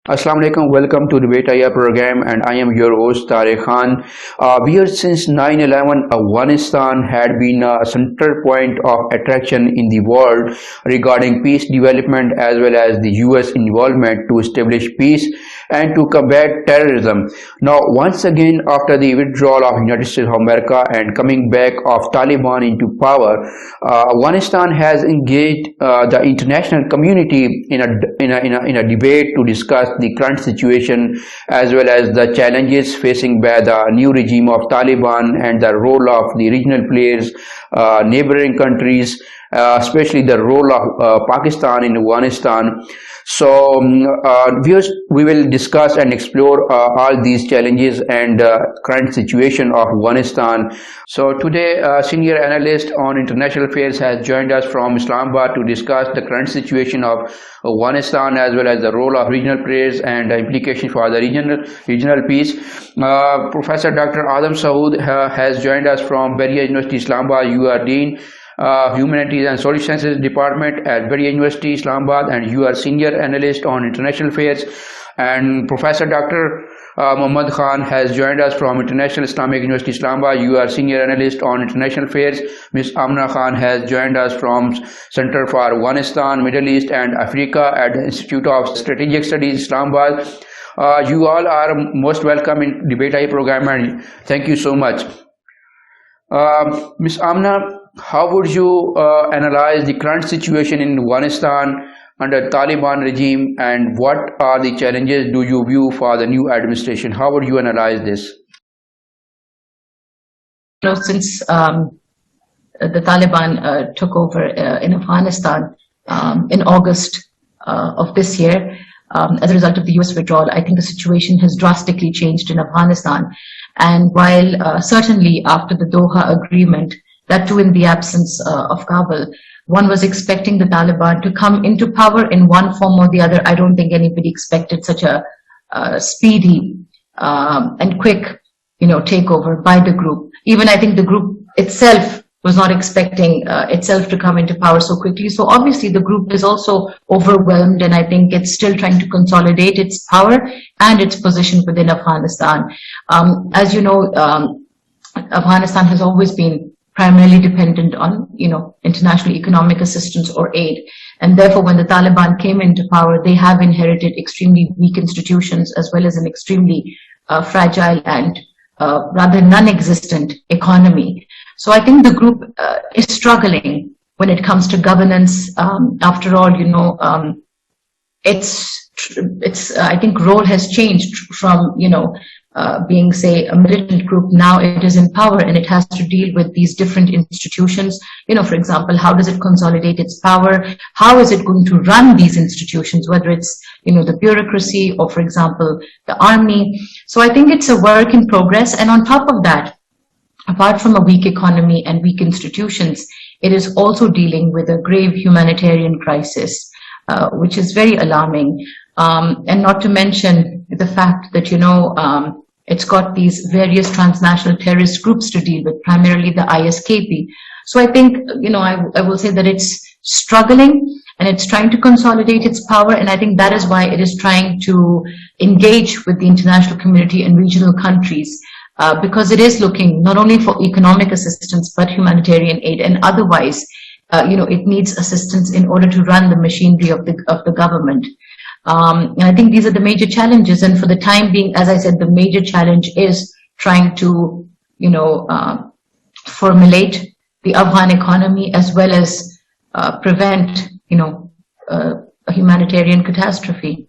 Assalamu alaikum, welcome to Debate IA program, and I am your host Tariq Khan. We are since 9/11, Afghanistan had been a center point of attraction in the world regarding peace development as well as the US involvement to establish peace and to combat terrorism. Now, once again, after the withdrawal of United States of America and coming back of Taliban into power, Afghanistan has engaged the international community in a debate to discuss the current situation as well as the challenges facing by the new regime of Taliban and the role of the regional players, neighboring countries, especially the role of Pakistan in Afghanistan. So we will discuss and explore all these challenges and current situation of Afghanistan. So today senior analyst on international affairs has joined us from Islamabad to discuss the current situation of Afghanistan as well as the role of regional players and the implications for the regional peace. Professor Dr. Saud has joined us from Beria University Islamabad. You are Dean Humanities and Social Sciences Department at Beria University Islamabad, and you are Senior Analyst on International Affairs. And Professor Dr. Muhammad Khan has joined us from International Islamic University Islamabad. You are Senior Analyst on International Affairs. Ms. Amna Khan has joined us from Center for Afghanistan, Middle East and Africa at the Institute of Strategic Studies Islamabad. You all are most welcome in Debate IA program, and thank you so much. Ms. Amna, how would you analyze the current situation in Afghanistan under Taliban regime, and what are the challenges do you view for the new administration? How would you analyze this? Since the Taliban took over in Afghanistan in August of this year, as a result of the US withdrawal, I think the situation has drastically changed in Afghanistan. And while certainly after the Doha agreement, that too in the absence of Kabul, one was expecting the Taliban to come into power in one form or the other. I don't think anybody expected such a speedy and quick, takeover by the group. Even I think the group itself was not expecting itself to come into power so quickly. So obviously the group is also overwhelmed, and I think it's still trying to consolidate its power and its position within Afghanistan. As you know, Afghanistan has always been primarily dependent on, international economic assistance or aid. And therefore, when the Taliban came into power, they have inherited extremely weak institutions as well as an extremely fragile and rather non-existent economy. So I think the group is struggling when it comes to governance. After all, its I think role has changed from, being, say, a militant group. Now it is in power and it has to deal with these different institutions. For example, how does it consolidate its power? How is it going to run these institutions, whether it's, the bureaucracy or, for example, the army? So I think it's a work in progress. And on top of that, apart from a weak economy and weak institutions, it is also dealing with a grave humanitarian crisis, which is very alarming. And not to mention the fact that, it's got these various transnational terrorist groups to deal with, primarily the ISKP. So I think, I will say that it's struggling and it's trying to consolidate its power. And I think that is why it is trying to engage with the international community and regional countries, because it is looking not only for economic assistance, but humanitarian aid. And otherwise, it needs assistance in order to run the machinery of the government. And I think these are the major challenges. And for the time being, as I said, the major challenge is trying to, formulate the Afghan economy as well as prevent, a humanitarian catastrophe.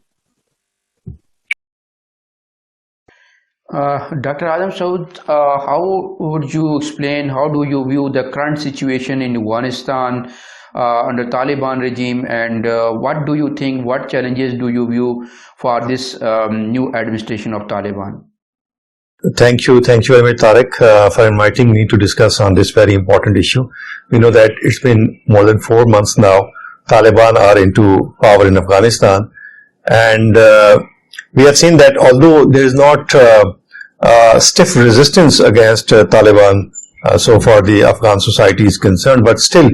Dr. Saud, how would you explain, how do you view the current situation in Afghanistan under Taliban regime, and what do you think, what challenges do you view for this new administration of Taliban? Thank you very much, Tariq, for inviting me to discuss on this very important issue. We know that it's been more than 4 months now Taliban are into power in Afghanistan, and we have seen that although there is not stiff resistance against Taliban so far the Afghan society is concerned, but still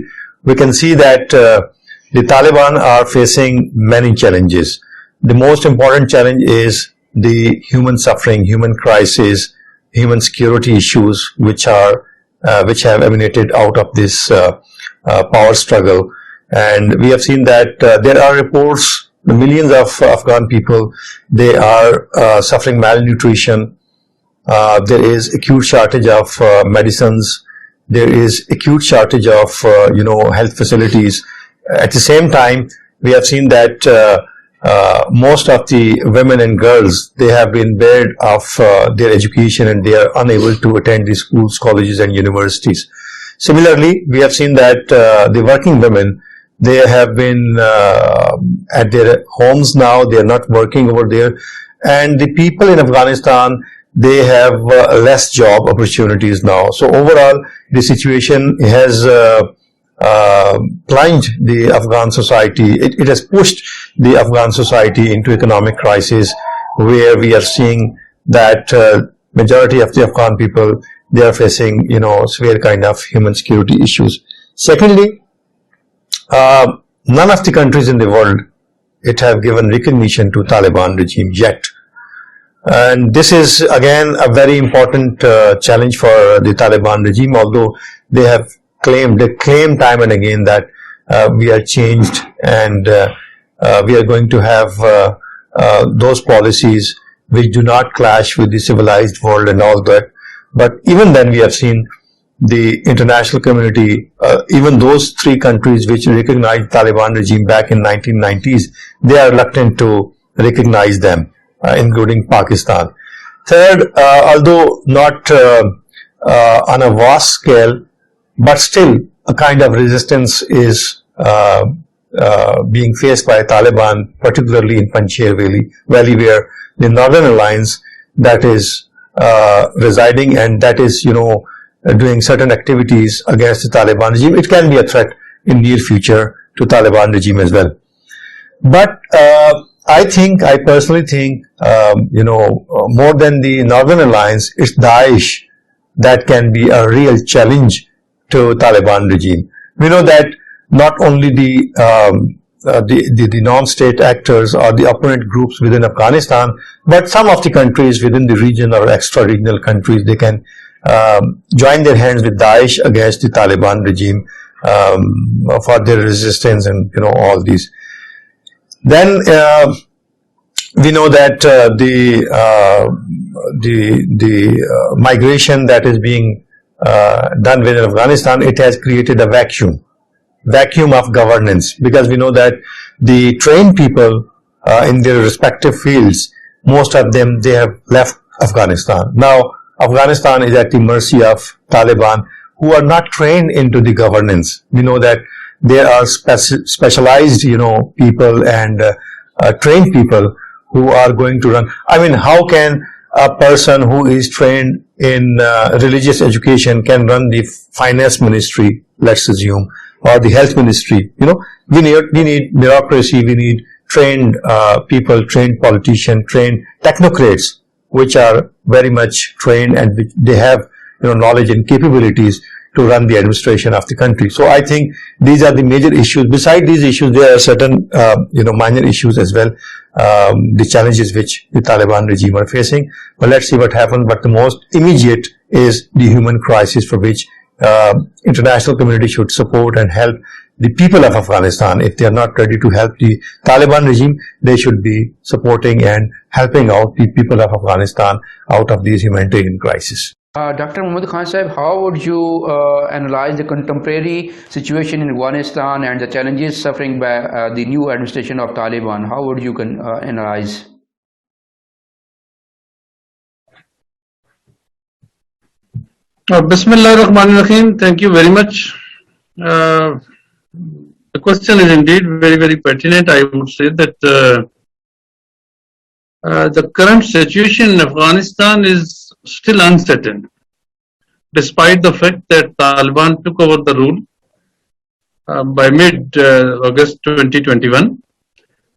we can see that the Taliban are facing many challenges. the most important challenge is the human suffering, human crisis, human security issues, which have emanated out of this power struggle. And we have seen that there are reports, the millions of Afghan people, they are suffering malnutrition. There is acute shortage of medicines. There is acute shortage of health facilities. At the same time, we have seen that most of the women and girls, they have been barred of their education, and they are unable to attend the schools, colleges and universities. Similarly, we have seen that the working women, they have been at their homes now, they are not working over there, and the people in Afghanistan, they have less job opportunities now. So overall, the situation has plunged the Afghan society. It has pushed the Afghan society into economic crisis, where we are seeing that majority of the Afghan people, they are facing, severe kind of human security issues. Secondly, none of the countries in the world, it have given recognition to Taliban regime yet. And this is again a very important challenge for the Taliban regime, although they claim time and again that we are changed, and we are going to have those policies which do not clash with the civilized world and all that. But even then, we have seen the international community, even those three countries which recognized Taliban regime back in 1990s, they are reluctant to recognize them, including Pakistan. Third, although not on a vast scale, but still a kind of resistance is being faced by Taliban, particularly in Panjshir Valley, where the Northern Alliance that is residing, and that is, doing certain activities against the Taliban regime. It can be a threat in near future to Taliban regime as well. But I personally think, more than the Northern Alliance, it's Daesh that can be a real challenge to Taliban regime. We know that not only the non-state actors or the opponent groups within Afghanistan, but some of the countries within the region or extra-regional countries, they can join their hands with Daesh against the Taliban regime for their resistance and all these. Then we know that the migration that is being done within Afghanistan, it has created a vacuum of governance, because we know that the trained people in their respective fields, most of them, they have left Afghanistan. Now, Afghanistan is at the mercy of Taliban, who are not trained into the governance. We know that there are specialized, people and trained people who are going to run. I mean, how can a person who is trained in religious education can run the finance ministry, let's assume, or the health ministry? We need bureaucracy, we need trained people, trained politicians, trained technocrats, which are very much trained and they have knowledge and capabilities to run the administration of the country. So I think these are the major issues. Besides these issues, there are certain minor issues as well, the challenges which the Taliban regime are facing. But let's see what happens. But the most immediate is the human crisis, for which international community should support and help the people of Afghanistan. If they are not ready to help the Taliban regime, they should be supporting and helping out the people of Afghanistan out of these humanitarian crises. Dr. Muhammad Khan Sahib, how would you analyze the contemporary situation in Afghanistan and the challenges suffering by the new administration of Taliban? How would you analyze? Bismillah ar-Rahman ar-Rahim. Thank you very much. The question is indeed very, very pertinent. I would say that the current situation in Afghanistan is still uncertain, despite the fact that Taliban took over the rule by mid-August 2021.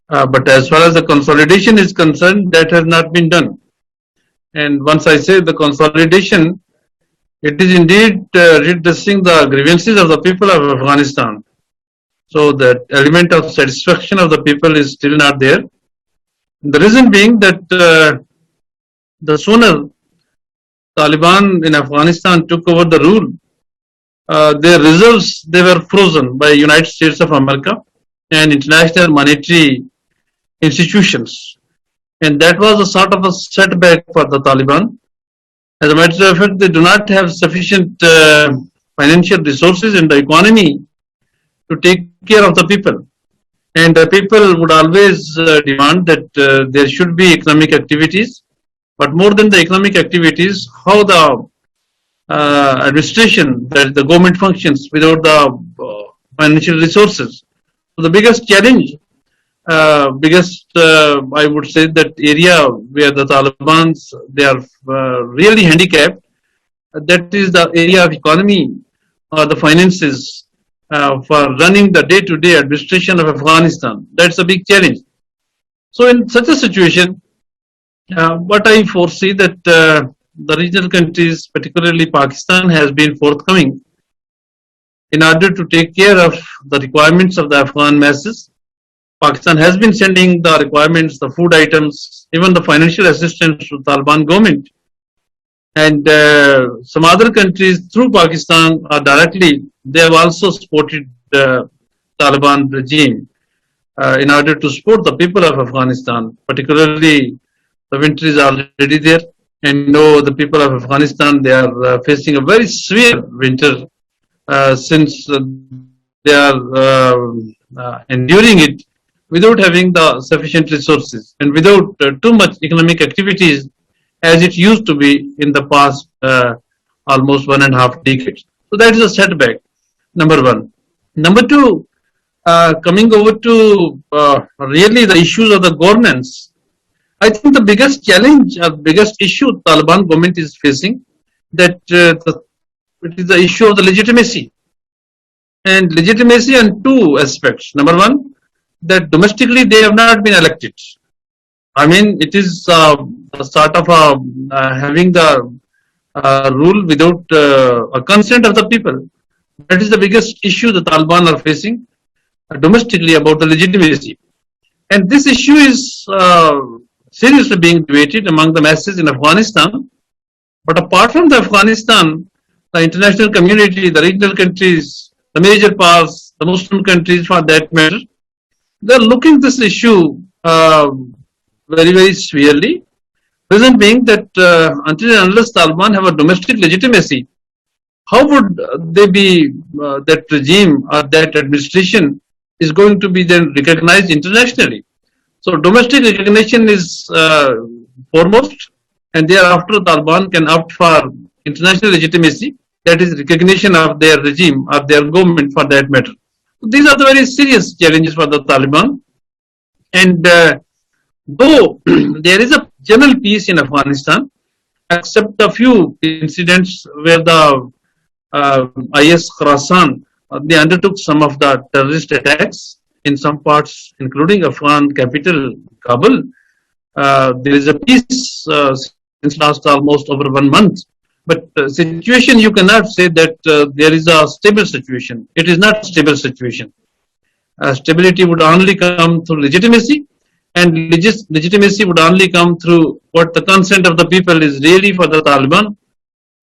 But as far as the consolidation is concerned, that has not been done. And once I say the consolidation, it is indeed redressing the grievances of the people of Afghanistan. So that element of satisfaction of the people is still not there. The reason being that the sooner Taliban in Afghanistan took over the rule, their reserves, they were frozen by United States of America and international monetary institutions. And that was a sort of a setback for the Taliban. As a matter of fact, they do not have sufficient financial resources in the economy to take care of the people. And the people would always demand that there should be economic activities. But more than the economic activities, how the administration, that the government functions without the financial resources. So the biggest challenge, I would say that area where the Taliban, they are really handicapped, that is the area of economy or the finances for running the day-to-day administration of Afghanistan. That's a big challenge. So in such a situation, what I foresee that the regional countries, particularly Pakistan, has been forthcoming in order to take care of the requirements of the Afghan masses. Pakistan has been sending the requirements, the food items, even the financial assistance to the Taliban government. And some other countries through Pakistan or directly, they have also supported the Taliban regime in order to support the people of Afghanistan. Particularly, the winter is already there, and the people of Afghanistan, they are facing a very severe winter since they are enduring it without having the sufficient resources and without too much economic activities as it used to be in the past almost 1.5 decades. So that is a setback, number one. Number two, coming over to really the issues of the governance, I think the biggest challenge or biggest issue Taliban government is facing, that it is the issue of the legitimacy. And legitimacy on two aspects. Number one, that domestically they have not been elected. I mean, it is a sort of having the rule without a consent of the people. That is the biggest issue the Taliban are facing domestically about the legitimacy. And this issue is seriously being debated among the masses in Afghanistan. But apart from the Afghanistan, the international community, the regional countries, the major powers, the Muslim countries for that matter, they are looking this issue very, very severely. Reason being that until and unless Taliban have a domestic legitimacy, how would they be, that regime or that administration is going to be then recognized internationally? So domestic recognition is foremost, and thereafter Taliban can opt for international legitimacy, that is recognition of their regime or their government for that matter. These are the very serious challenges for the Taliban. And though there is a general peace in Afghanistan, except a few incidents where the IS Khorasan, they undertook some of the terrorist attacks in some parts, including Afghan capital, Kabul. There is a peace since last almost over 1 month. But situation, you cannot say that there is a stable situation. It is not a stable situation. Stability would only come through legitimacy, and legitimacy would only come through what the consent of the people is really for the Taliban.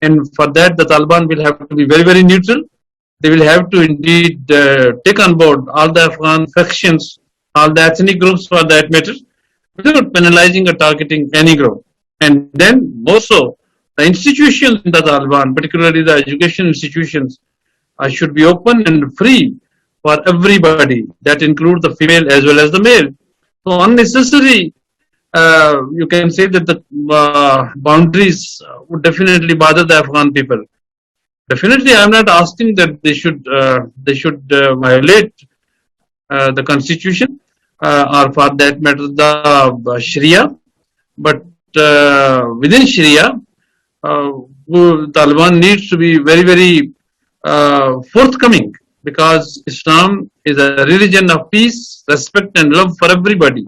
And for that, the Taliban will have to be very, very neutral. They will have to indeed take on board all the Afghan factions, all the ethnic groups for that matter, without penalizing or targeting any group. And then also, the institutions in the Taliban, particularly the education institutions, should be open and free for everybody. That includes the female as well as the male. So unnecessary, you can say that the boundaries would definitely bother the Afghan people. Definitely, I am not asking that they should violate the constitution or for that matter the Sharia, but within Sharia, Taliban needs to be very, very forthcoming, because Islam is a religion of peace, respect and love for everybody.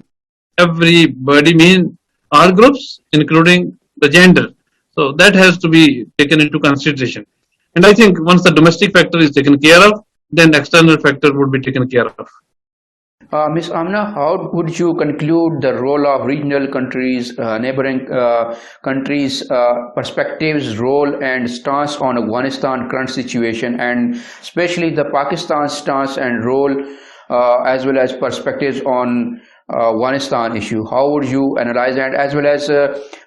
Everybody means all groups, including the gender. So that has to be taken into consideration. And I think once the domestic factor is taken care of, then external factor would be taken care of. Ms. Amna, how would you conclude the role of regional countries, neighboring countries' perspectives, role, and stance on Afghanistan current situation, and especially the Pakistan stance and role, as well as perspectives on Afghanistan issue? How would you analyze that, as well as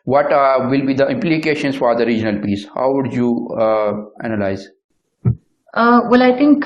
what will be the implications for the regional peace? How would you analyze? Well, I think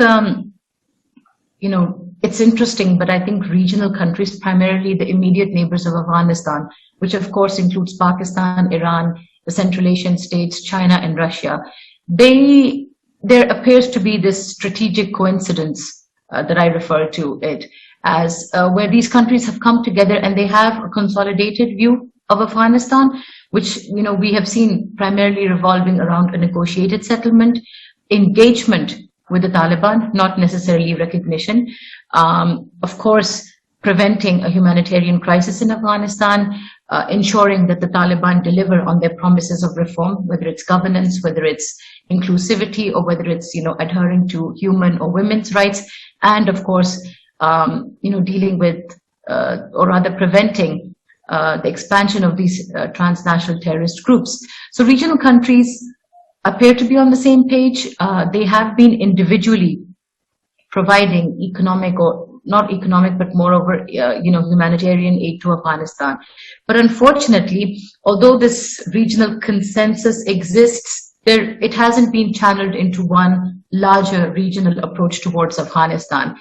it's interesting, but I think regional countries, primarily the immediate neighbors of Afghanistan, which of course includes Pakistan, Iran, the Central Asian states, China, and Russia, there appears to be this strategic coincidence that I refer to it as, where these countries have come together and they have a consolidated view of Afghanistan, which we have seen primarily revolving around a negotiated settlement, engagement with the Taliban, not necessarily recognition. Of course, preventing a humanitarian crisis in Afghanistan, ensuring that the Taliban deliver on their promises of reform, whether it's governance, whether it's inclusivity, or whether it's adhering to human or women's rights, and of course, dealing with or rather preventing the expansion of these transnational terrorist groups. So regional countries appear to be on the same page. They have been individually providing economic, or not economic, but moreover, humanitarian aid to Afghanistan. But unfortunately, although this regional consensus exists, it hasn't been channeled into one larger regional approach towards Afghanistan.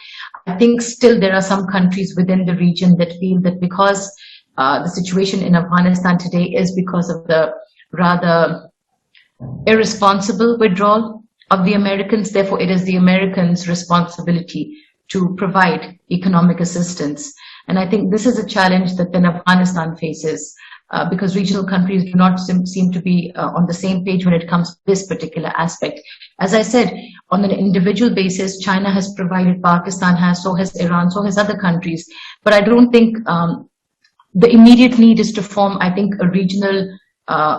I think still there are some countries within the region that feel that because the situation in Afghanistan today is because of the rather irresponsible withdrawal of the Americans. Therefore, it is the Americans' responsibility to provide economic assistance. And I think this is a challenge that then Afghanistan faces because regional countries do not seem to be on the same page when it comes to this particular aspect. As I said, on an individual basis, China has provided, Pakistan has, so has Iran, so has other countries. But I don't think the immediate need is to form, I think, a regional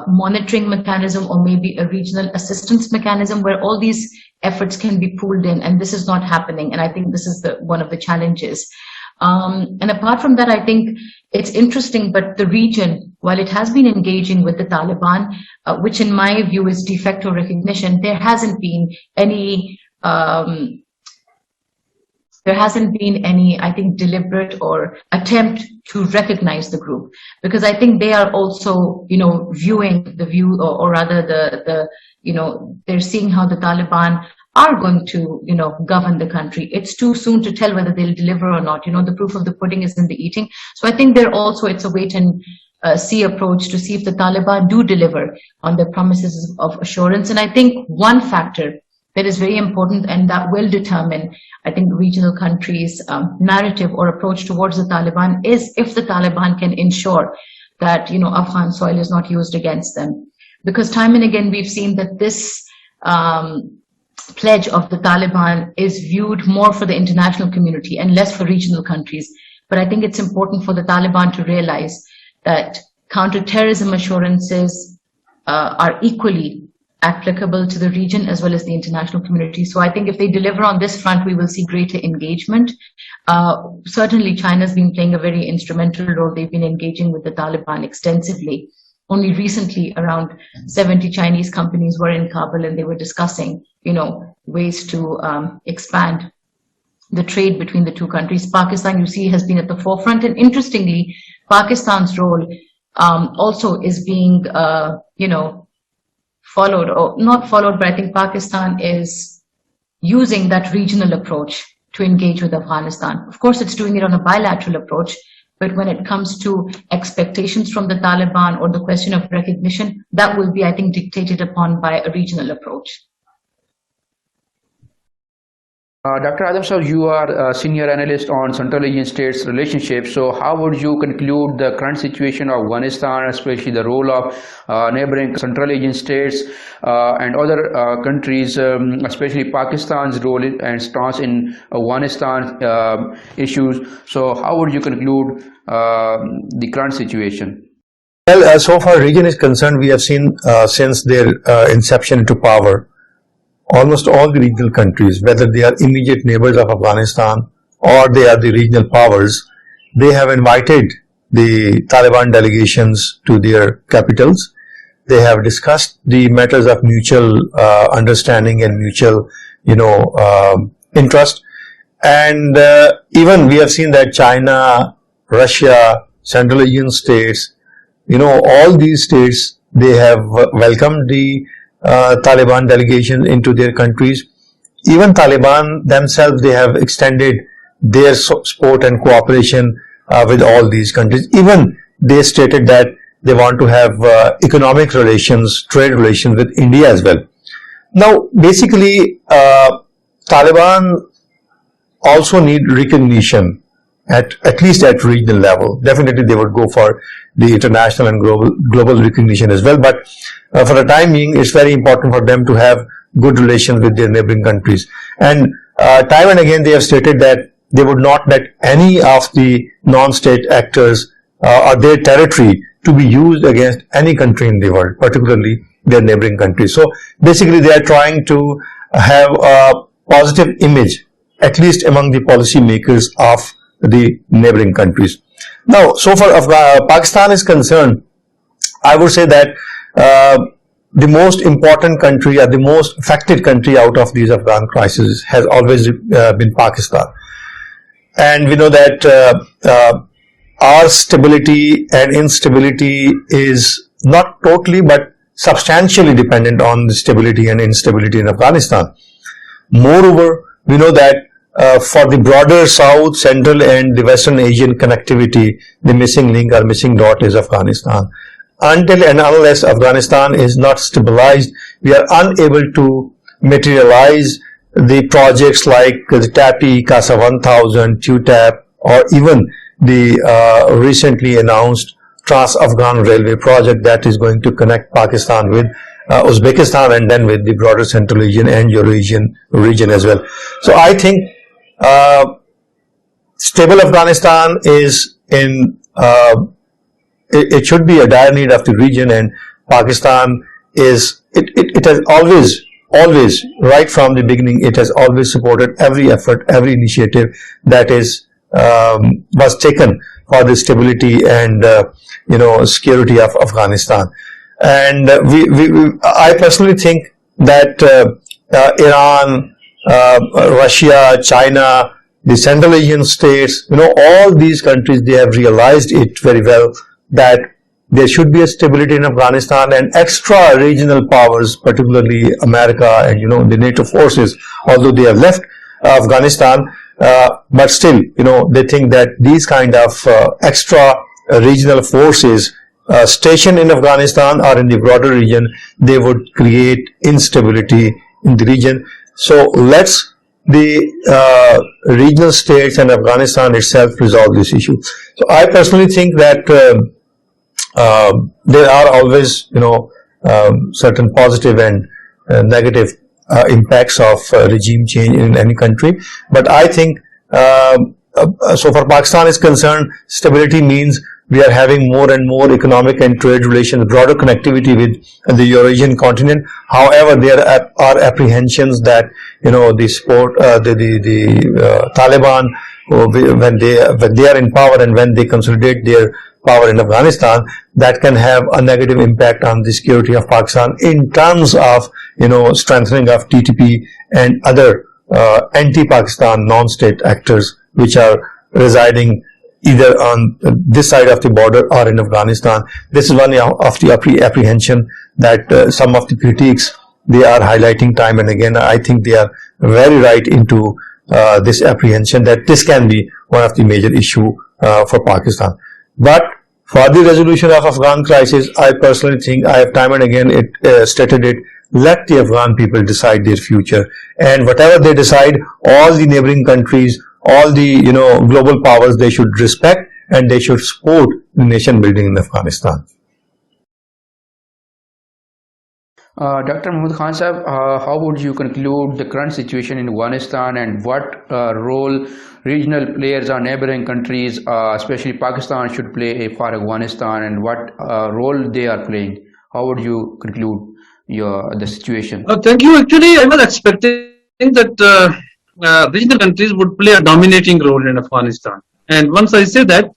monitoring mechanism, or maybe a regional assistance mechanism where all these efforts can be pooled in, and this is not happening, and I think this is one of the challenges. And apart from that, I think it's interesting, but the region, while it has been engaging with the Taliban, which in my view is de facto recognition, there hasn't been any I think, deliberate or attempt to recognize the group, because I think they are also, viewing the view, or rather they're seeing how the Taliban are going to, govern the country. It's too soon to tell whether they'll deliver or not. The proof of the pudding is in the eating. So I think it's a wait and see approach to see if the Taliban do deliver on their promises of assurance. And I think one factor that is very important and that will determine, I think, regional countries' narrative or approach towards the Taliban is if the Taliban can ensure that, Afghan soil is not used against them. Because time and again, we've seen that this pledge of the Taliban is viewed more for the international community and less for regional countries. But I think it's important for the Taliban to realize that counterterrorism assurances are equally applicable to the region as well as the international community. So I think if they deliver on this front, we will see greater engagement. Certainly, China's been playing a very instrumental role. They've been engaging with the Taliban extensively. Only recently, around 70 Chinese companies were in Kabul and they were discussing, ways to expand the trade between the two countries. Pakistan, you see, has been at the forefront. And interestingly, Pakistan's role also is being, followed, or not followed, but I think Pakistan is using that regional approach to engage with Afghanistan. Of course, it's doing it on a bilateral approach, but when it comes to expectations from the Taliban or the question of recognition, that will be, I think, dictated upon by a regional approach. Dr. Adam, so you are a senior analyst on Central Asian states relationships. So how would you conclude the current situation of Afghanistan, especially the role of neighboring Central Asian states and other countries, especially Pakistan's role and stance in Afghanistan issues? So how would you conclude the current situation? Well, so far region is concerned, we have seen since their inception into power, almost all the regional countries, whether they are immediate neighbors of Afghanistan or they are the regional powers, they have invited the Taliban delegations to their capitals. They have discussed the matters of mutual understanding and mutual, interest. And even we have seen that China, Russia, Central Asian states, all these states, they have welcomed the Taliban delegation into their countries. Even Taliban themselves, they have extended their support and cooperation with all these countries. Even they stated that they want to have economic relations, trade relations with India as well. Now, basically, Taliban also need recognition at least at regional level. Definitely they would go for the international and global recognition as well. But for the time being, it's very important for them to have good relations with their neighboring countries. And time and again, they have stated that they would not let any of the non-state actors or their territory to be used against any country in the world, particularly their neighboring countries. So basically, they are trying to have a positive image, at least among the policy makers of the neighboring countries. Now, so far Pakistan is concerned, I would say that the most important country or the most affected country out of these Afghan crises has always been Pakistan. And we know that our stability and instability is not totally but substantially dependent on the stability and instability in Afghanistan. Moreover, we know that for the broader South, Central and the Western Asian connectivity, the missing link or missing dot is Afghanistan. Until and unless Afghanistan is not stabilized, we are unable to materialize the projects like the TAPI, CASA 1000, TUTAP, or even the recently announced Trans-Afghan Railway project that is going to connect Pakistan with Uzbekistan and then with the broader Central Asian and Eurasian region as well. So I think stable Afghanistan is in it should be a dire need of the region, and Pakistan is it has always right from the beginning, it has always supported every effort, every initiative that is was taken for the stability and security of Afghanistan. And I personally think that Iran, Russia, China, the Central Asian states, all these countries, they have realized it very well that there should be a stability in Afghanistan, and extra regional powers, particularly America and the NATO forces, although they have left Afghanistan, but still they think that these kind of extra regional forces stationed in Afghanistan or in the broader region, they would create instability in the region. So let's the regional states and Afghanistan itself resolve this issue. So I personally think that there are always certain positive and negative impacts of regime change in any country, but I think so far Pakistan is concerned, stability means we are having more and more economic and trade relations, broader connectivity with the Eurasian continent. However, there are apprehensions that the support the Taliban, when they are in power and when they consolidate their power in Afghanistan, that can have a negative impact on the security of Pakistan in terms of strengthening of TTP and other anti-Pakistan non-state actors which are residing either on this side of the border or in Afghanistan. This is one of the apprehension that some of the critics, they are highlighting time and again. I think they are very right into this apprehension that this can be one of the major issue for Pakistan. But for the resolution of Afghan crisis, I personally think, I have time and again stated it, let the Afghan people decide their future, and whatever they decide, all the neighboring countries, all the global powers, they should respect and they should support the nation building in Afghanistan. Dr. Mahmood Khan Sahab, how would you conclude the current situation in Afghanistan, and what role regional players or neighboring countries, especially Pakistan, should play for Afghanistan, and what role they are playing? How would you conclude the situation? Thank you. Actually, I was expecting that regional countries would play a dominating role in Afghanistan. And once I say that,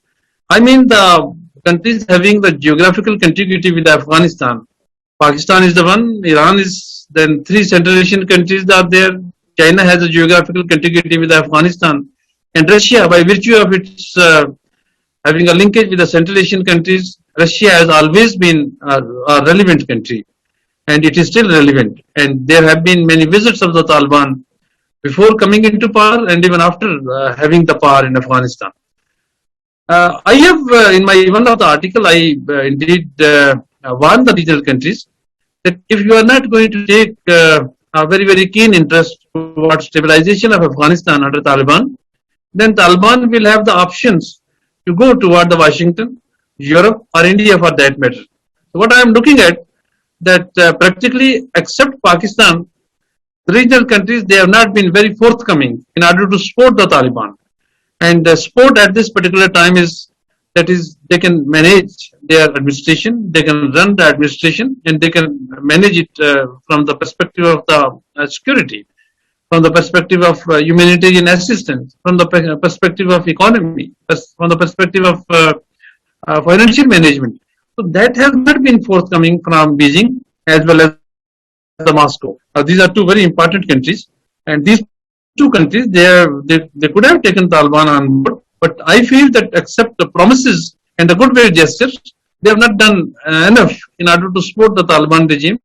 I mean the countries having the geographical contiguity with Afghanistan. Pakistan is the one, Iran is, then three Central Asian countries are there. China has a geographical contiguity with Afghanistan. And Russia, by virtue of its having a linkage with the Central Asian countries, Russia has always been a relevant country. And it is still relevant. And there have been many visits of the Taliban before coming into power and even after having the power in Afghanistan. I have, in my one of the article, I indeed warned the regional countries that if you are not going to take a very, very keen interest towards stabilization of Afghanistan under Taliban, then Taliban will have the options to go toward the Washington, Europe, or India for that matter. So what I am looking at, that practically except Pakistan, the regional countries, they have not been very forthcoming in order to support the Taliban. And the support at this particular time is, that is, they can manage their administration, they can run the administration, and they can manage it from the perspective of the security, from the perspective of humanitarian assistance, from the perspective of economy, from the perspective of financial management. So that has not been forthcoming from Beijing as well as the Moscow. These are two very important countries, and these two countries, they could have taken Taliban on board, but I feel that except the promises and the goodwill gestures, they have not done enough in order to support the Taliban regime.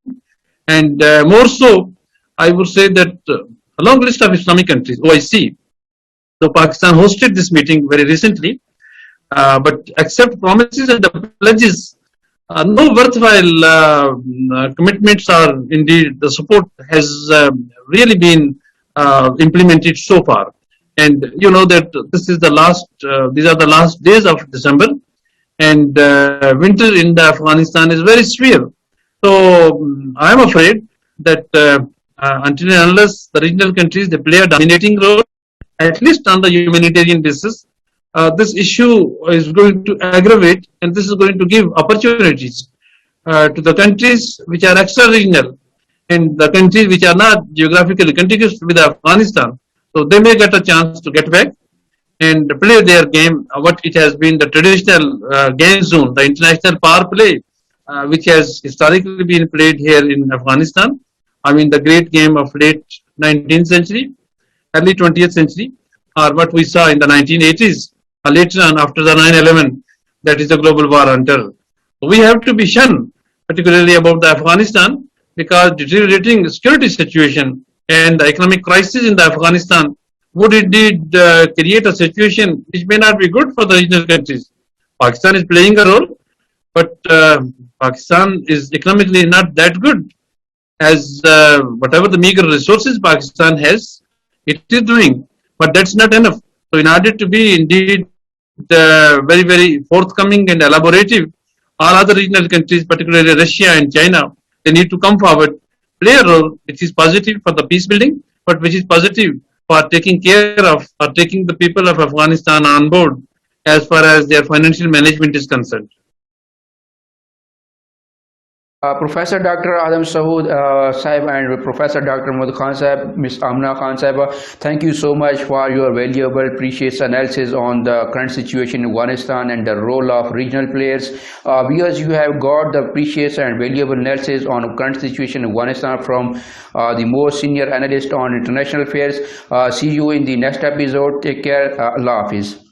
And more so, I would say that a long list of Islamic countries, OIC, so Pakistan hosted this meeting very recently, but except promises and the pledges, no worthwhile commitments or indeed the support has really been implemented so far. And you know that this is the last, these are the last days of December, and winter in the Afghanistan is very severe. So I am afraid that until and unless the regional countries, they play a dominating role, at least on the humanitarian basis, this issue is going to aggravate, and this is going to give opportunities to the countries which are extra-regional and the countries which are not geographically contiguous with Afghanistan. So they may get a chance to get back and play their game, what it has been the traditional game zone, the international power play, which has historically been played here in Afghanistan. I mean, the great game of late 19th century, early 20th century, or what we saw in the 1980s, or later on after the 9/11, that is the global war on terror. We have to be shunned, particularly about the Afghanistan, because deteriorating security situation and the economic crisis in the Afghanistan would indeed create a situation which may not be good for the regional countries. Pakistan is playing a role, but Pakistan is economically not that good, as whatever the meager resources Pakistan has, it is doing, but that's not enough. So in order to be indeed very, very forthcoming and elaborative, all other regional countries, particularly Russia and China, they need to come forward, play a role which is positive for the peace building, but which is positive for taking care of or taking the people of Afghanistan on board as far as their financial management is concerned. Professor Dr. Adam Saud Sahib and Professor Dr. Mahmood Khan Sahib, Ms. Amna Khan Sahib, thank you so much for your valuable, precious analysis on the current situation in Afghanistan and the role of regional players. Because you have got the precious and valuable analysis on current situation in Afghanistan from the most senior analyst on international affairs. See you in the next episode. Take care. Allah Hafiz.